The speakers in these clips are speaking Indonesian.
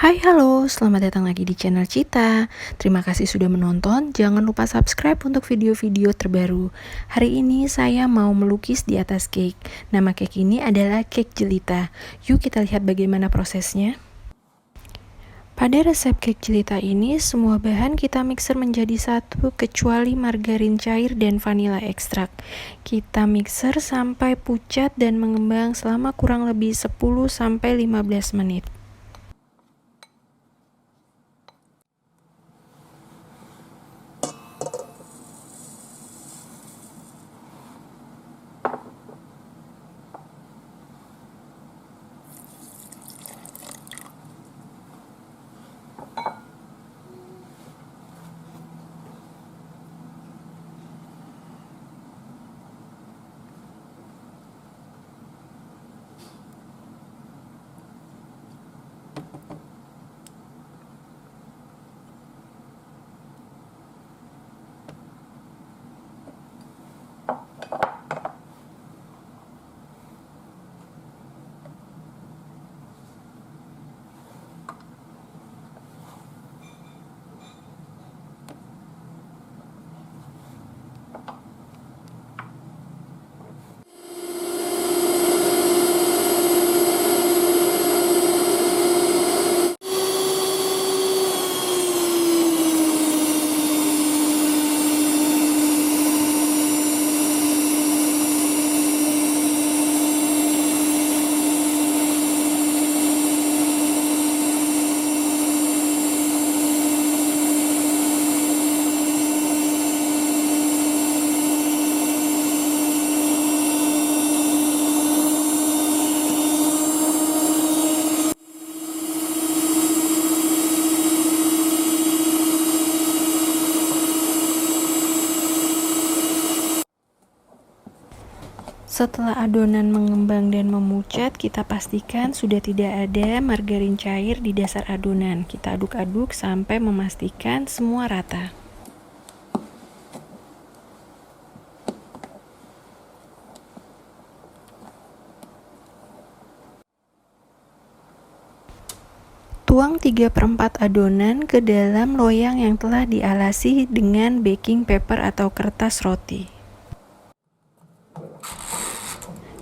Hai halo, selamat datang lagi di channel Cita. Terima kasih sudah menonton, jangan lupa subscribe untuk video-video terbaru. Hari ini saya mau melukis di atas cake. Nama cake ini adalah cake jelita. Yuk kita lihat bagaimana prosesnya. Pada resep cake jelita ini, semua bahan kita mixer menjadi satu kecuali margarin cair dan vanila ekstrak. Kita mixer sampai pucat dan mengembang selama kurang lebih 10-15 menit. Setelah adonan mengembang dan memucat, kita pastikan sudah tidak ada margarin cair di dasar adonan. Kita aduk-aduk sampai memastikan semua rata. Tuang 3/4 adonan ke dalam loyang yang telah dialasi dengan baking paper atau kertas roti.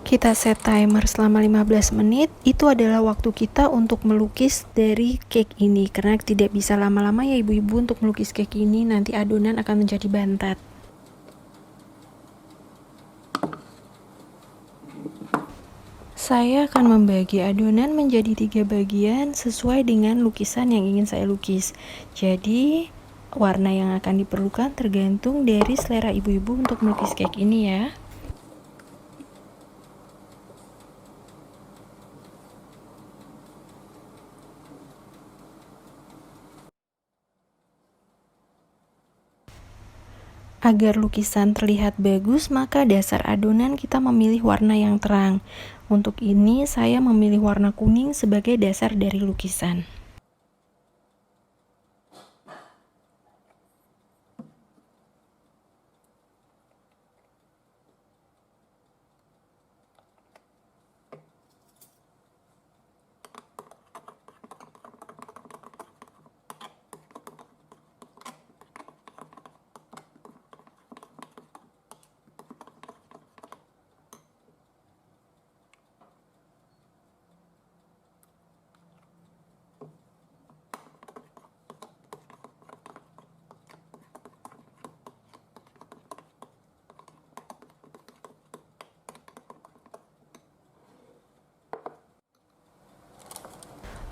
Kita set timer selama 15 menit, itu adalah waktu kita untuk melukis dari cake ini. Karena tidak bisa lama-lama ya ibu-ibu untuk melukis cake ini, nanti adonan akan menjadi bantat. Saya akan membagi adonan menjadi 3 bagian sesuai dengan lukisan yang ingin saya lukis. Jadi, warna yang akan diperlukan tergantung dari selera ibu-ibu untuk melukis cake ini ya. Agar lukisan terlihat bagus, maka dasar adonan kita memilih warna yang terang. Untuk ini, saya memilih warna kuning sebagai dasar dari lukisan.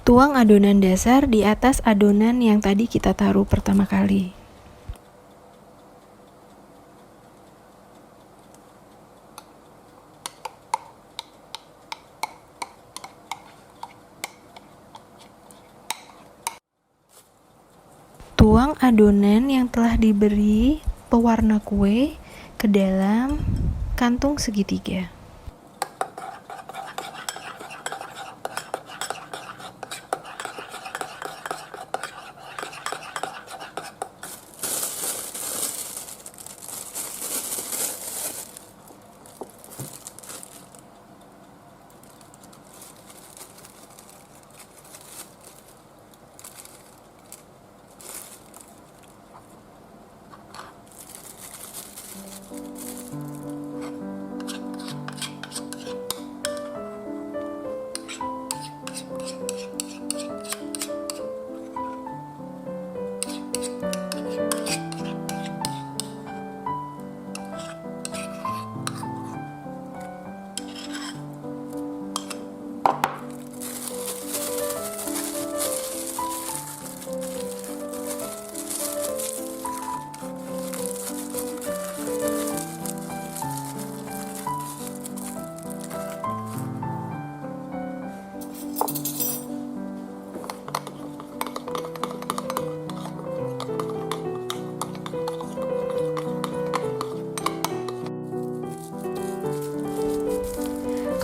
Tuang adonan dasar di atas adonan yang tadi kita taruh pertama kali. Tuang adonan yang telah diberi pewarna kue ke dalam kantung segitiga.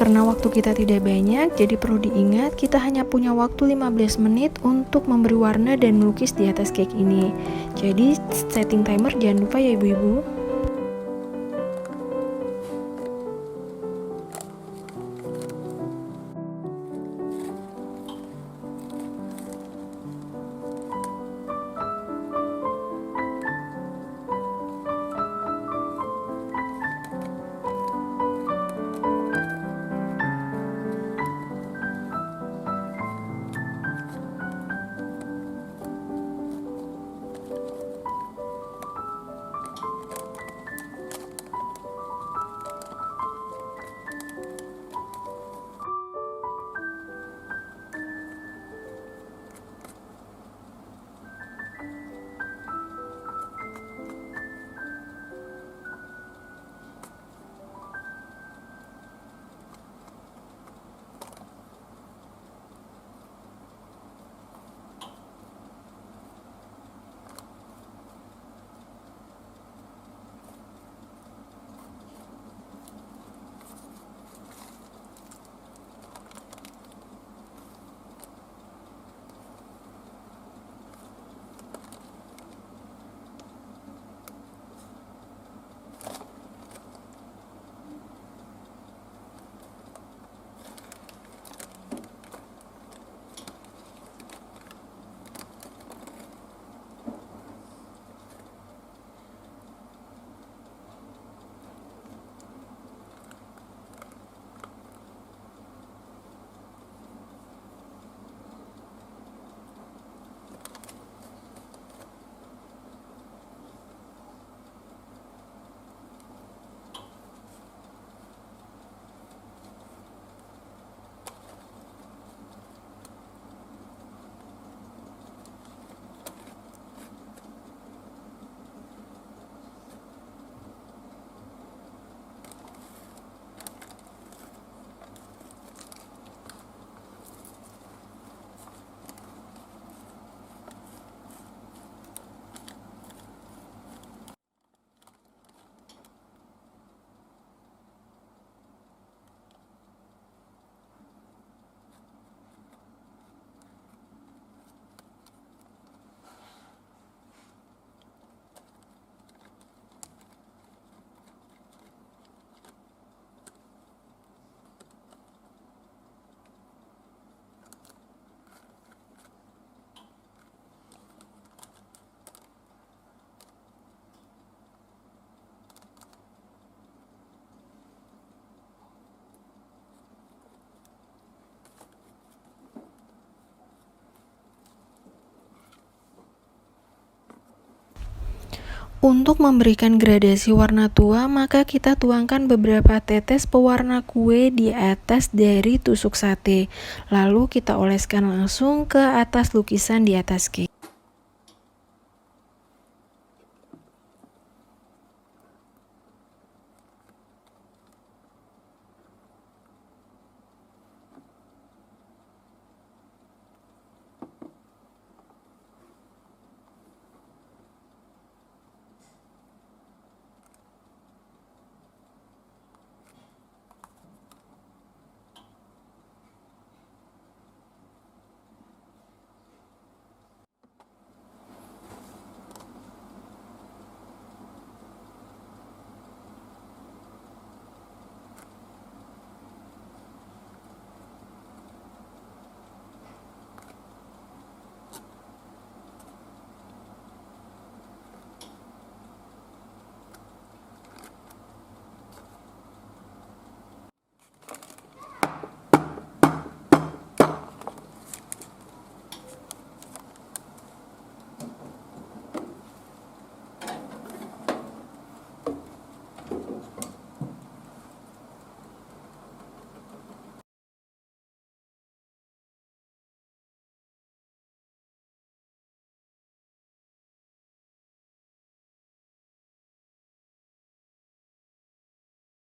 Karena waktu kita tidak banyak, jadi perlu diingat kita hanya punya waktu 15 menit untuk memberi warna dan melukis di atas cake ini. Jadi setting timer jangan lupa ya ibu-ibu. Untuk memberikan gradasi warna tua, maka kita tuangkan beberapa tetes pewarna kue di atas dari tusuk sate. Lalu kita oleskan langsung ke atas lukisan di atas cake.